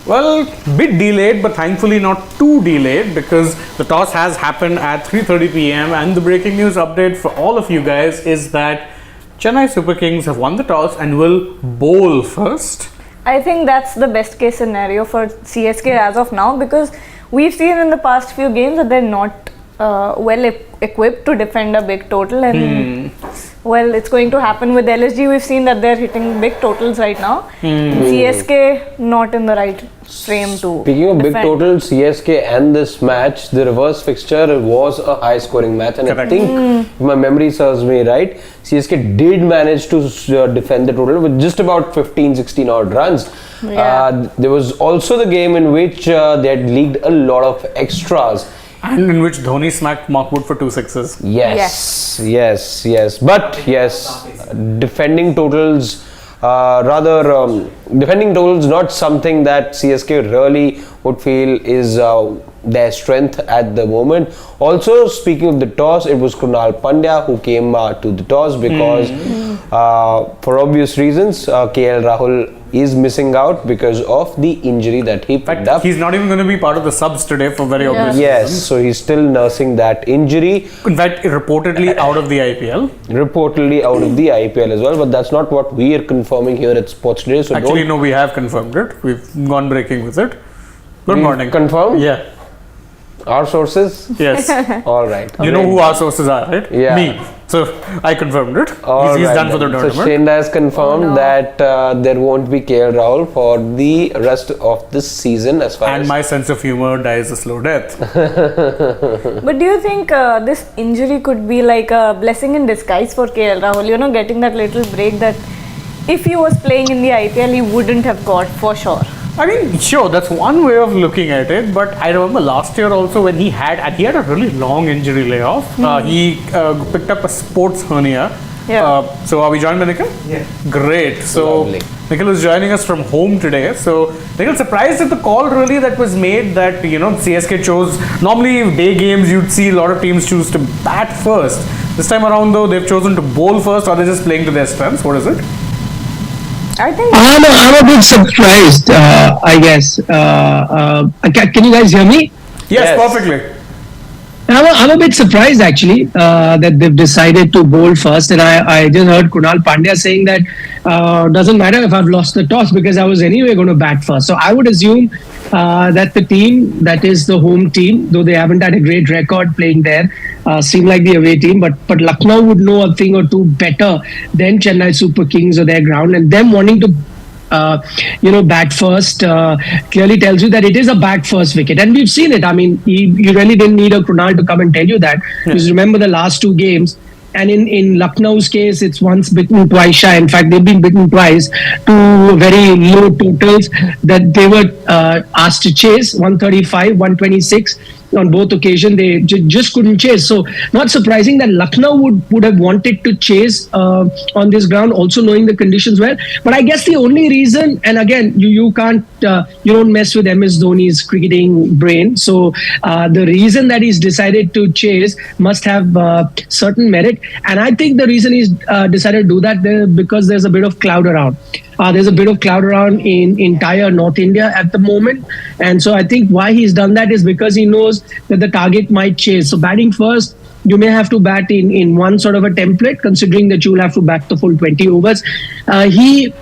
Well, bit delayed, but thankfully not too delayed because the toss has happened at 3:30 p.m. and the breaking news update for all of you guys is that Chennai Super Kings have won the toss and will bowl first. I think that's the best case scenario for CSK as of now because we've seen in the past few games that they're not well equipped to defend a big total and well, it's going to happen with LSG. We've seen that they're hitting big totals right now. CSK not in the right frame to Speaking of big defend. totals, CSK and this match, the reverse fixture was a high scoring match, and Correct. I think, if my memory serves me right, CSK did manage to defend the total with just about 15-16 odd runs. Yeah. There was also the game in which they had leaked a lot of extras. And in which Dhoni smacked Mark Wood for 2 sixes. Yes. But yes, defending totals, defending totals not something that CSK really would feel is their strength at the moment. Also, speaking of the toss, it was Krunal Pandya who came to the toss because for obvious reasons, KL Rahul is missing out because of the injury that he picked In fact, up. he's not even going to be part of the subs today for very obvious Yes, reasons. so he's still nursing that injury. In fact, reportedly out of the IPL. Reportedly out of the IPL as well, but that's not what we are confirming here at Sports Today. So Actually, no, we have confirmed it. We've gone breaking with it. Good morning. Confirm? Yeah. Our sources? Yes. All right. You know who our sources are, right? Yeah. Me. So I confirmed it. All He's right done for the then. tournament. So Shane has confirmed that there won't be KL Rahul for the rest of this season as far And as... my sense of humor dies a slow death. But do you think this injury could be like a blessing in disguise for KL Rahul? You know, getting that little break that if he was playing in the IPL, he wouldn't have got for sure. I mean, sure, that's one way of looking at it. But I remember last year also when he had a really long injury layoff. He picked up a sports hernia. Yeah. So are we joined by Nikhil? Yeah. Great. So Lovely. Nikhil is joining us from home today. So Nikhil, surprised at the call really that was made that, CSK chose, normally day games you'd see a lot of teams choose to bat first. This time around though, they've chosen to bowl first or they're just playing to their strengths. What is it? I think I'm a bit surprised, I guess. Can you guys hear me? Yes, Yes. perfectly. I'm a bit surprised actually that they've decided to bowl first, and I just heard Krunal Pandya saying that doesn't matter if I've lost the toss because I was anyway going to bat first. So I would assume that the team that is the home team, though they haven't had a great record playing there, seem like the away team, but Lucknow would know a thing or two better than Chennai Super Kings or their ground, and them wanting to bat first clearly tells you that it is a bat first wicket, and we've seen it. I mean, you really didn't need a Krunal to come and tell you that, because remember the last two games, and in Lucknow's case, it's once bitten, twice shy. In fact, they've been bitten twice to very low totals that they were asked to chase, 135, 126. On both occasions, they just couldn't chase. So, not surprising that Lucknow would have wanted to chase on this ground, also knowing the conditions well. But I guess the only reason, and again, you can't, you don't mess with MS Dhoni's cricketing brain. So, the reason that he's decided to chase must have certain merit. And I think the reason he's decided to do that because there's a bit of cloud around. There's a bit of cloud around in entire North India at the moment. And so I think why he's done that is because he knows that the target might chase. So batting first, you may have to bat in one sort of a template, considering that you'll have to bat the full 20 overs. He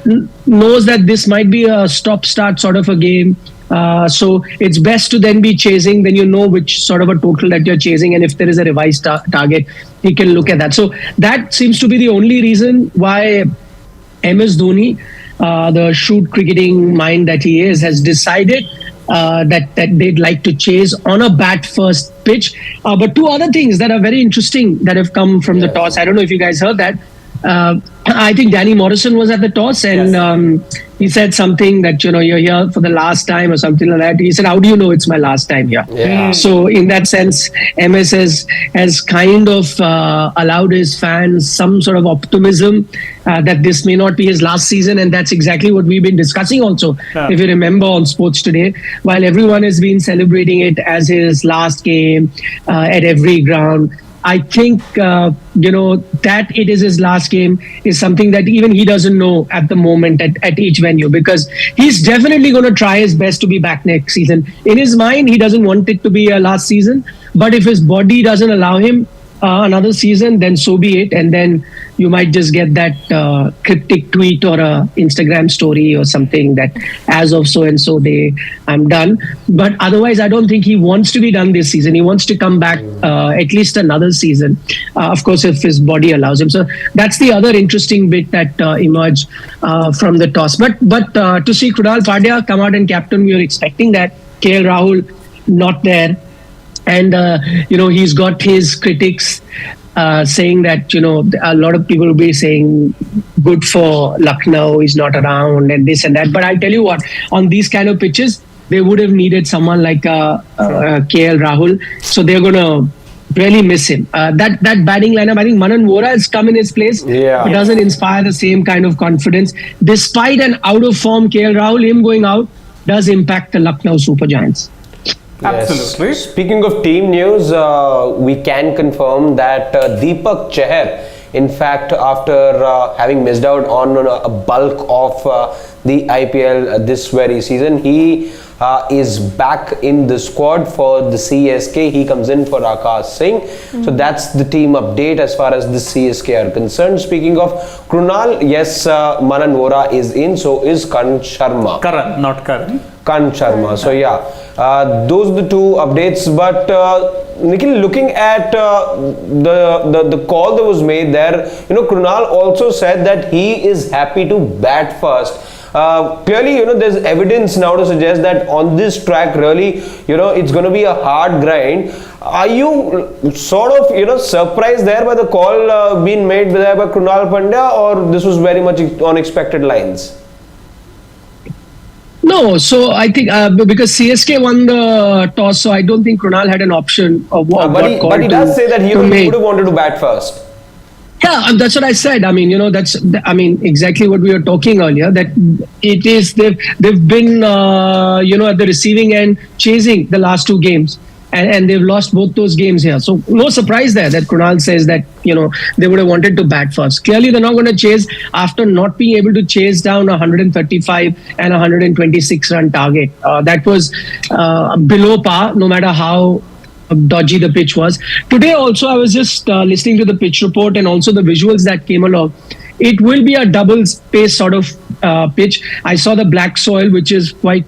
knows that this might be a stop-start sort of a game. So it's best to then be chasing, then you know which sort of a total that you're chasing, and if there is a revised target, he can look at that. So that seems to be the only reason why MS Dhoni, the shrewd cricketing mind that he is, has decided that they'd like to chase on a bat first pitch. But two other things that are very interesting that have come from the toss. I don't know if you guys heard that. I think Danny Morrison was at the toss, and he said something that, you're here for the last time or something like that. He said, how do you know it's my last time here? Yeah. So in that sense, MS has kind of allowed his fans some sort of optimism that this may not be his last season. And that's exactly what we've been discussing also, if you remember, on Sports Today. While everyone has been celebrating it as his last game at every ground, I think that it is his last game is something that even he doesn't know at the moment at each venue, because he's definitely going to try his best to be back next season. In his mind, he doesn't want it to be a last season, but if his body doesn't allow him another season, then so be it. And then you might just get that cryptic tweet or a Instagram story or something that as of so and so day I'm done. But otherwise, I don't think he wants to be done this season. He wants to come back at least another season, of course, if his body allows him. So that's the other interesting bit that emerged from the toss. But to see Krunal Pandya come out and captain, we were expecting that. KL Rahul not there. And, he's got his critics saying that, a lot of people will be saying good for Lucknow, he's not around and this and that. But I tell you what, on these kind of pitches, they would have needed someone like KL Rahul. So they're going to really miss him. That batting lineup, I think Manan Vora has come in his place. Yeah. It doesn't inspire the same kind of confidence. Despite an out of form KL Rahul, him going out does impact the Lucknow Super Giants. Absolutely. Yes. Speaking of team news, we can confirm that Deepak Chahar, in fact, after having missed out on a bulk of the IPL this very season, he is back in the squad for the CSK. He comes in for Akash Singh. So that's the team update as far as the CSK are concerned. Speaking of Krunal, yes, Manan Vora is in, so is Karan Sharma. Karan, not Karan. Karan Sharma. So yeah, those are the two updates. But Nikhil, looking at the call that was made there, Krunal also said that he is happy to bat first. Clearly, there's evidence now to suggest that on this track, really, it's going to be a hard grind. Are you sort of, surprised there by the call being made there by Krunal Pandya, or this was very much on expected lines? No, so I think because CSK won the toss, so I don't think Krunal had an option of what call but he does say that he would have wanted to bat first. Yeah, that's what I said. I mean, that's exactly what we were talking earlier. That it is they've been at the receiving end chasing the last two games, and they've lost both those games here. So no surprise there that Krunal says that they would have wanted to bat first. Clearly, they're not going to chase after not being able to chase down 135 and 126 run target. That was below par, no matter how dodgy the pitch was. Today also, I was just listening to the pitch report and also the visuals that came along. It will be a double pace sort of pitch. I saw the black soil, which is quite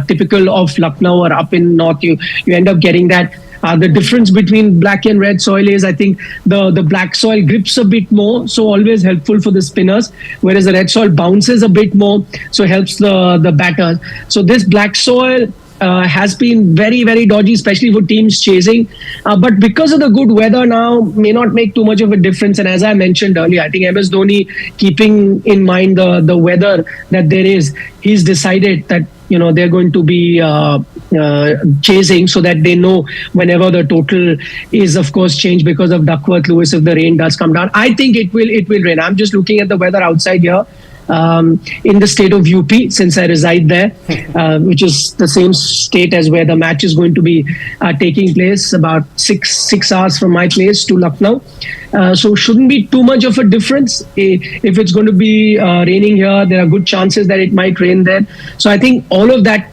typical of Lucknow or up in north. You end up getting that. The difference between black and red soil is, I think, the black soil grips a bit more, so always helpful for the spinners, whereas the red soil bounces a bit more, so helps the batters. So this black soil has been very, very dodgy, especially for teams chasing. But because of the good weather now, may not make too much of a difference. And as I mentioned earlier, I think MS Dhoni, keeping in mind the weather that there is, he's decided that they're going to be chasing, so that they know whenever the total is, of course, changed because of Duckworth Lewis, if the rain does come down. I think it will rain. I'm just looking at the weather outside here. In the state of UP, since I reside there, which is the same state as where the match is going to be taking place, about six hours from my place to Lucknow. So shouldn't be too much of a difference. If it's going to be raining here, there are good chances that it might rain there. So I think all of that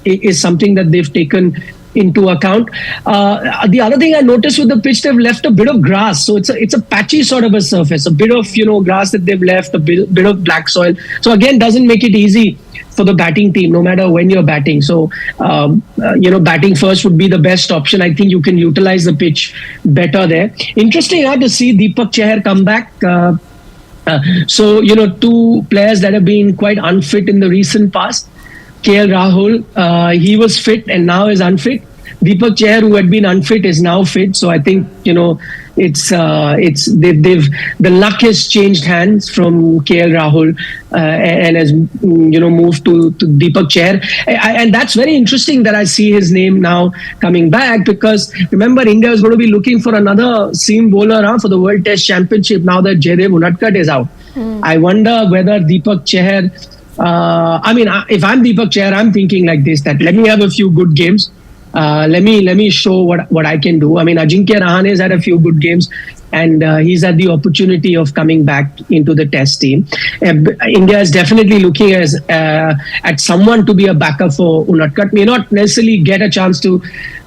is something that they've taken into account. The other thing I noticed with the pitch, they've left a bit of grass, so it's a patchy sort of a surface, a bit of grass that they've left, a bit of black soil. So again, doesn't make it easy for the batting team, no matter when you're batting. So batting first would be the best option. I think you can utilize the pitch better there. Interesting to see Deepak Chahar come back. So two players that have been quite unfit in the recent past. KL Rahul, he was fit and now is unfit. Deepak Chahar, who had been unfit, is now fit. So I think it's the luck has changed hands from KL Rahul and has moved to Deepak Chahar, and that's very interesting that I see his name now coming back, because remember, India is going to be looking for another seam bowler for the World Test Championship now that Jaydev Unadkat is out. I wonder whether Deepak Chahar. If I'm Deepak Chahar, I'm thinking like this: that let me have a few good games. let me show what I can do. I mean, Ajinkya Rahane has had a few good games, and he's had the opportunity of coming back into the Test team. India is definitely looking at someone to be a backup for Unadkat. May not necessarily get a chance to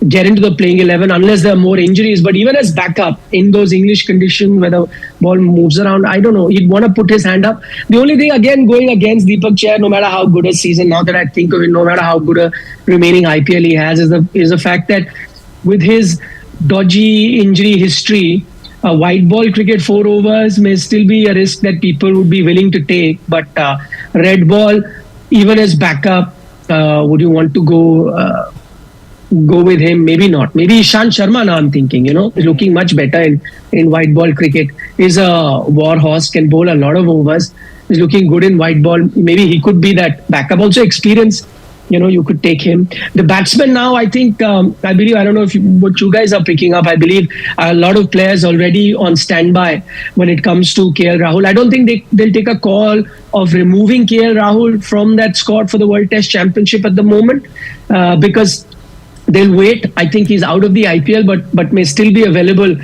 get into the playing 11 unless there are more injuries. But even as backup in those English conditions where the ball moves around, I don't know. He'd want to put his hand up. The only thing, again, going against Deepak Chahar, no matter how good a season, now that I think of it, no matter how good a remaining IPL he has, is the fact that with his dodgy injury history, a white ball cricket 4 overs may still be a risk that people would be willing to take. But red ball, even as backup, would you want to go with him? Maybe not. Maybe Ishant Sharma now I'm thinking, is looking much better in white ball cricket. Is a war horse, can bowl a lot of overs. Is looking good in white ball. Maybe he could be that backup. Also experience. You could take him. The batsman now, I think, I believe, I don't know what you guys are picking up. I believe a lot of players already on standby when it comes to KL Rahul. I don't think they'll take a call of removing KL Rahul from that squad for the World Test Championship at the moment because they'll wait. I think he's out of the IPL, but may still be available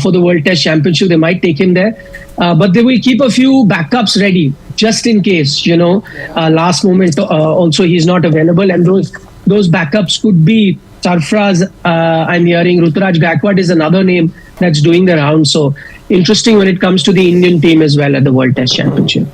for the World Test Championship. They might take him there. But they will keep a few backups ready just in case, last moment also he's not available. And those backups could be Sarfraz, I'm hearing Ruturaj Gaikwad is another name that's doing the round. So interesting when it comes to the Indian team as well at the World Test Championship.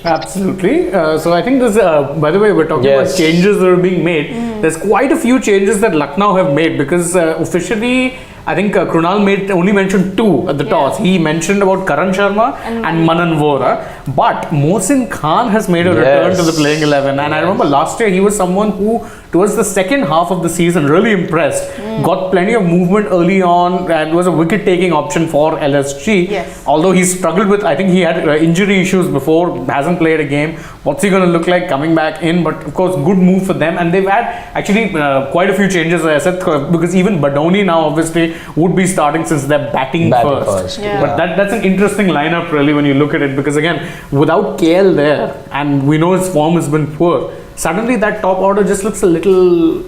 Absolutely. So I think this, by the way, we're talking about changes that are being made. There's quite a few changes that Lucknow have made because officially, I think Krunal only mentioned 2 at the toss. He mentioned about Karan Sharma and Manan Vora. But Mohsin Khan has made a return to the playing 11. And I remember last year he was someone who, towards the second half of the season, really impressed. Got plenty of movement early on and was a wicket-taking option for LSG. Yes. Although he struggled with, I think he had injury issues before, hasn't played a game. What's he going to look like coming back in? But of course, good move for them. And they've had actually quite a few changes, as I said, because even Badoni now obviously would be starting since they're batting first. Yeah. But that's an interesting lineup really when you look at it, because again, without KL there, and we know his form has been poor, suddenly that top order just looks a little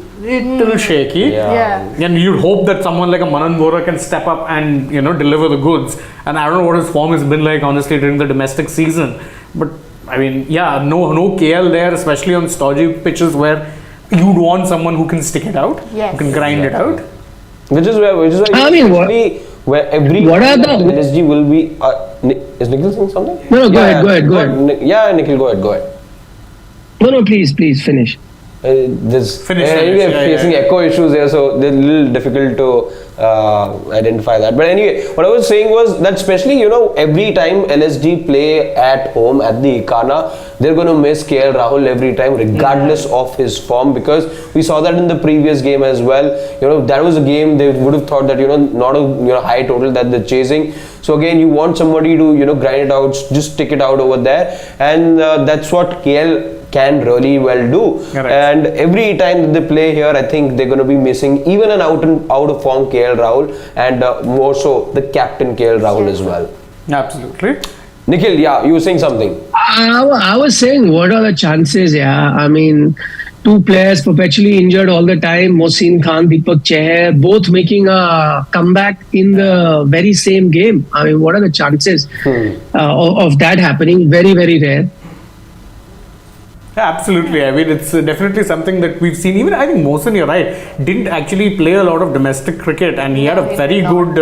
shaky. Yeah. And you'd hope that someone like a Manan Vora can step up and deliver the goods. And I don't know what his form has been like honestly during the domestic season. But I mean, no KL there, especially on stodgy pitches where you'd want someone who can stick it out, who can grind it out. Which is why I mean, where every what are the LSG will be. Is Nikhil saying something? No, go ahead. Yeah, Nikhil, go ahead. No, please finish. There's Finish. facing echo issues here, so they're a little difficult to identify that. But anyway, what I was saying was that especially every time LSG play at home at the Ikana, they're going to miss KL Rahul every time, regardless of his form, because we saw that in the previous game as well. That was a game they would have thought that not a high total that they're chasing. So again, you want somebody to grind it out, just stick it out over there, and that's what KL can really well do. Correct. And every time that they play here, I think they're going to be missing even an out of form KL Rahul, and more so the captain KL Rahul as well. Absolutely. Nikhil, you were saying something. I was saying, what are the chances? I mean, 2 players perpetually injured all the time. Mohsin Khan, Deepak Chahar, both making a comeback in the very same game. I mean, what are the chances of that happening? Very, very rare. Yeah, absolutely. I mean, it's definitely something that we've seen. Even I think Mohsin, you're right, didn't actually play a lot of domestic cricket, and he had a very good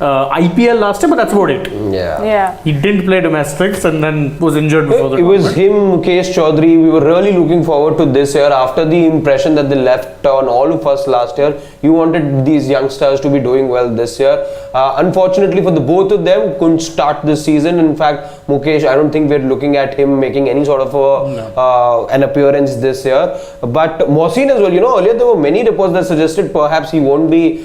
IPL last year, but that's about it. Yeah. He didn't play domestics and then was injured before the It was tournament. him, Mukesh Chaudhary. We were really looking forward to this year after the impression that they left on all of us last year. You wanted these youngsters to be doing well this year. Unfortunately for the both of them, couldn't start this season. In fact, Mukesh, I don't think we're looking at him making any sort of an appearance this year. But Mohsin as well, earlier there were many reports that suggested perhaps he won't be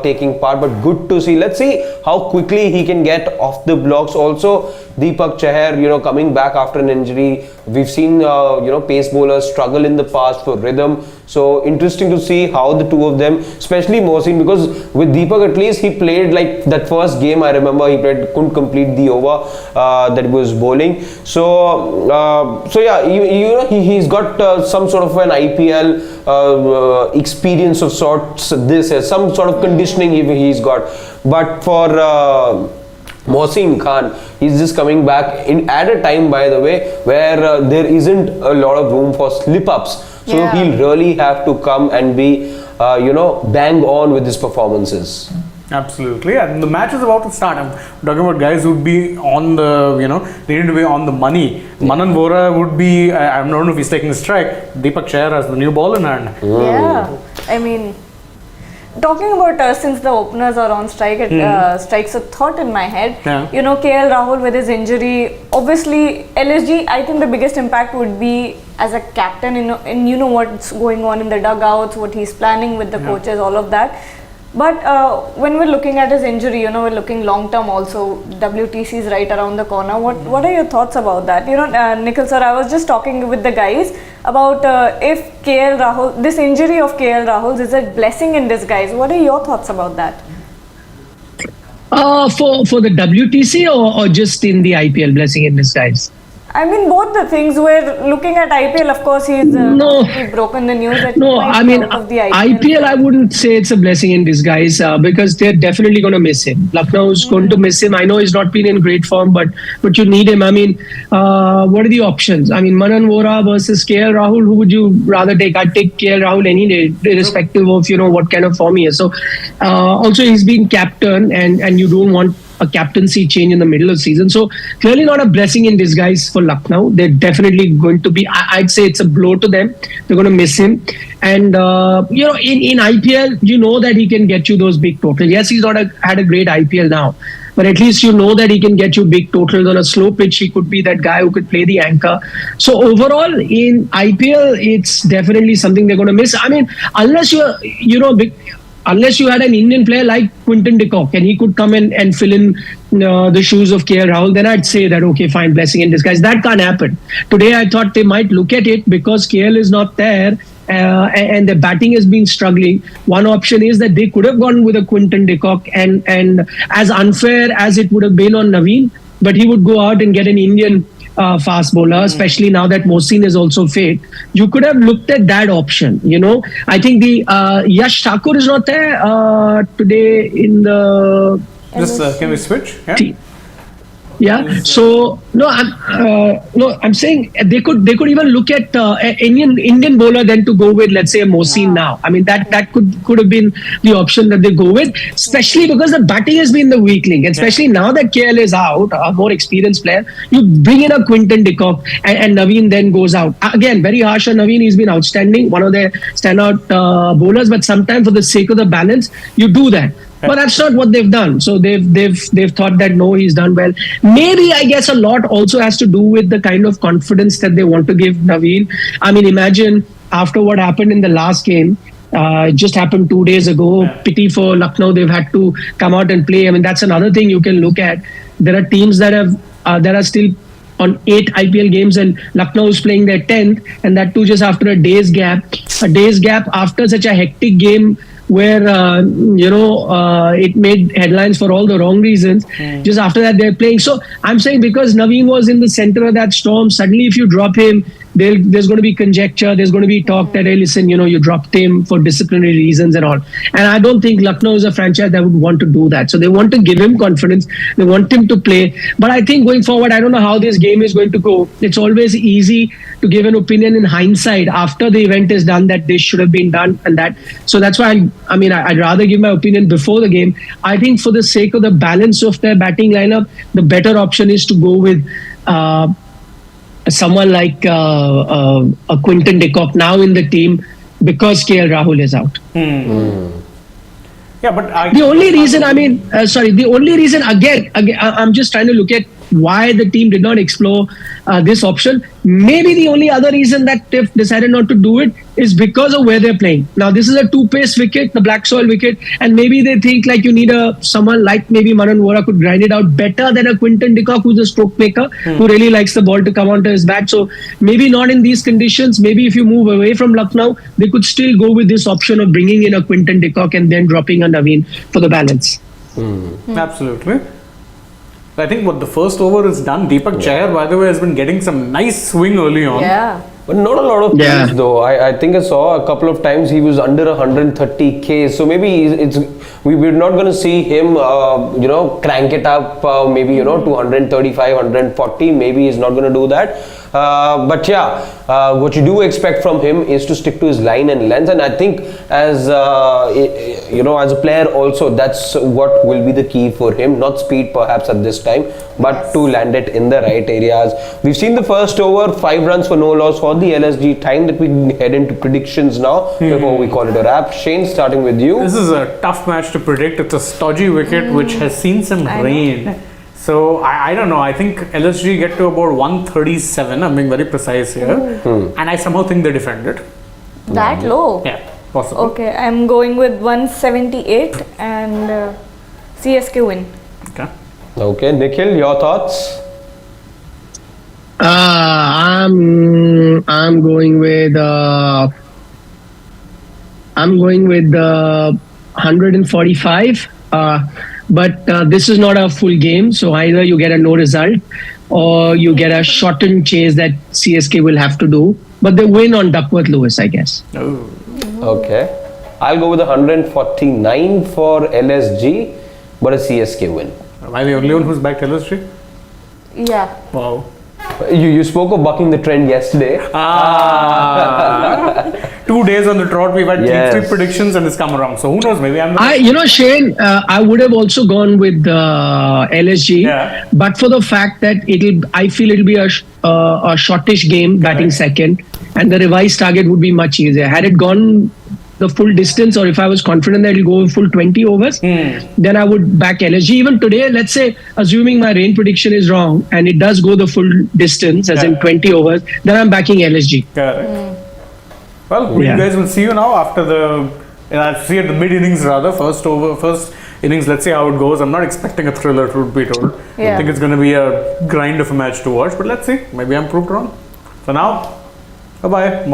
taking part, but good to see. Let's see how quickly he can get off the blocks. Also, Deepak Chahar, coming back after an injury. We've seen, pace bowlers struggle in the past for rhythm. So interesting to see how the two of them, especially Mohsin, because with Deepak at least he played like that first game. I remember he couldn't complete the over that he was bowling. So yeah, he's got some sort of an IPL experience of sorts. This some sort of conditioning he's got, but for Mohsin Khan, he's just coming back at a time, by the way, where there isn't a lot of room for slip-ups. So he'll really have to come and be, bang on with his performances. Absolutely, and the match is about to start. I'm talking about guys who would be on the, they need to be on the money. Manan Vora would be, I don't know if he's taking the strike. Deepak Chahar has the new ball in hand. Yeah, I mean, talking about since the openers are on strike, it strikes a thought in my head. Yeah. KL Rahul with his injury, obviously LSG, I think the biggest impact would be as a captain, and you know what's going on in the dugouts, what he's planning with the coaches, all of that. But when we're looking at his injury, we're looking long term also. WTC is right around the corner. What are your thoughts about that? Nikhil sir, I was just talking with the guys about if KL Rahul, this injury of KL Rahul is a blessing in disguise. What are your thoughts about that? For the WTC or just in the IPL, blessing in disguise? I mean, both the things. We're looking at IPL, of course, he's broken the news that I mean, out of the IPL. IPL, I wouldn't say it's a blessing in disguise because they're definitely going to miss him. Lucknow is going to miss him. I know he's not been in great form, but you need him. I mean, what are the options? I mean, Manan Vora versus KL Rahul, who would you rather take? I'd take KL Rahul any day, irrespective of, what kind of form he is. So, also he's been captain and you don't want a captaincy change in the middle of season. So clearly not a blessing in disguise for Lucknow. They're definitely going to be, I'd say it's a blow to them. They're going to miss him. And, in IPL, you know that he can get you those big totals. Yes, he's not had a great IPL now, but at least you know that he can get you big totals on a slow pitch. He could be that guy who could play the anchor. So overall in IPL, it's definitely something they're going to miss. I mean, unless unless you had an Indian player like Quinton de Kock and he could come in and fill in the shoes of KL Rahul, then I'd say that, okay, fine, blessing in disguise. That can't happen. Today, I thought they might look at it because KL is not there and the batting has been struggling. One option is that they could have gone with a Quinton de Kock and as unfair as it would have been on Naveen, but he would go out and get an Indian fast bowler, especially now that Mohsin is also fit. You could have looked at that option, I think the Yash Thakur is not there today in the... Just can we switch? Yeah. Yeah. So I'm saying they could even look at an Indian bowler then to go with, let's say, a Mohsin now. I mean that could have been the option that they go with, especially because the batting has been the weak link, and especially now that KL is out, a more experienced player, you bring in a Quinton de Kock and Naveen then goes out. Again, very harsh on Naveen. He's been outstanding, one of their standout bowlers, but sometimes for the sake of the balance, you do that. But that's not what they've done. So they've thought that no, he's done well. Maybe I guess a lot also has to do with the kind of confidence that they want to give Naveen. I mean, imagine after what happened in the last game, it just happened 2 days ago. Pity for Lucknow, they've had to come out and play. I mean, that's another thing you can look at. There are teams that are still on 8 IPL games and Lucknow is playing their 10th, and that too just after a day's gap. A day's gap after such a hectic game where it made headlines for all the wrong reasons. Just after that they're playing. So I'm saying because Naveen was in the center of that storm, suddenly if you drop him, there's going to be conjecture, there's going to be talk that, hey, listen, you dropped him for disciplinary reasons and all. And I don't think Lucknow is a franchise that would want to do that. So they want to give him confidence, they want him to play. But I think going forward, I don't know how this game is going to go. It's always easy to give an opinion in hindsight after the event is done that this should have been done and that. So that's why I'd rather give my opinion before the game. I think for the sake of the balance of their batting lineup, the better option is to go with someone like a Quinton de Kock now in the team because KL Rahul is out. Yeah, but the only reason, again, I'm just trying to look at why the team did not explore this option. Maybe the only other reason that they've decided not to do it is because of where they're playing. Now, this is a 2-pace wicket, the black soil wicket, and maybe they think like you need someone like maybe Manan Vora could grind it out better than a Quinton de Kock who's a stroke maker, who really likes the ball to come onto his bat. So maybe not in these conditions. Maybe if you move away from Lucknow, they could still go with this option of bringing in a Quinton de Kock and then dropping a Naveen for the balance. Absolutely. I think the first over is done. Deepak Chahar, by the way, has been getting some nice swing early on. Yeah. But not a lot of Yeah. Ks though. I think I saw a couple of times he was under 130 Ks. So maybe we're not going to see him, crank it up. Maybe to 135, 140. Maybe he's not going to do that. But yeah, what you do expect from him is to stick to his line and length, and I think as as a player also, that's what will be the key for him. Not speed perhaps at this time, but to land it in the right areas. We've seen the first over, 5 runs for no loss for the LSG. Time that we head into predictions now before we call it a wrap. Shane, starting with you. This is a tough match to predict. It's a stodgy wicket which has seen some rain. So I don't know. I think LSG get to about 137. I'm being very precise here, and I somehow think they defend it. That low? Yeah, possible. Okay, I'm going with 178 and CSK win. Okay, Nikhil, your thoughts? I'm going with 145. But this is not a full game, so either you get a no result or you get a shortened chase that CSK will have to do. But they win on Duckworth Lewis, I guess. Oh. Okay. I'll go with 149 for LSG, but a CSK win. Am I the only one who's backed LSG? Yeah. Wow. You spoke of bucking the trend yesterday. 2 days on the trot, we've had three predictions and it's come around. So who knows? Maybe I'm. Shane, I would have also gone with LSG, but for the fact that I feel it'll be a shortish game, batting second, and the revised target would be much easier. Had it gone the full distance, or if I was confident that it'll go full 20 overs, then I would back LSG. Even today, let's say, assuming my rain prediction is wrong and it does go the full distance, as in 20 overs, then I'm backing LSG. Correct. Well, you guys will see you now after see at the mid innings rather, first innings. Let's see how it goes. I'm not expecting a thriller, truth be told. I think it's going to be a grind of a match to watch, but let's see. Maybe I'm proved wrong. For now, bye bye.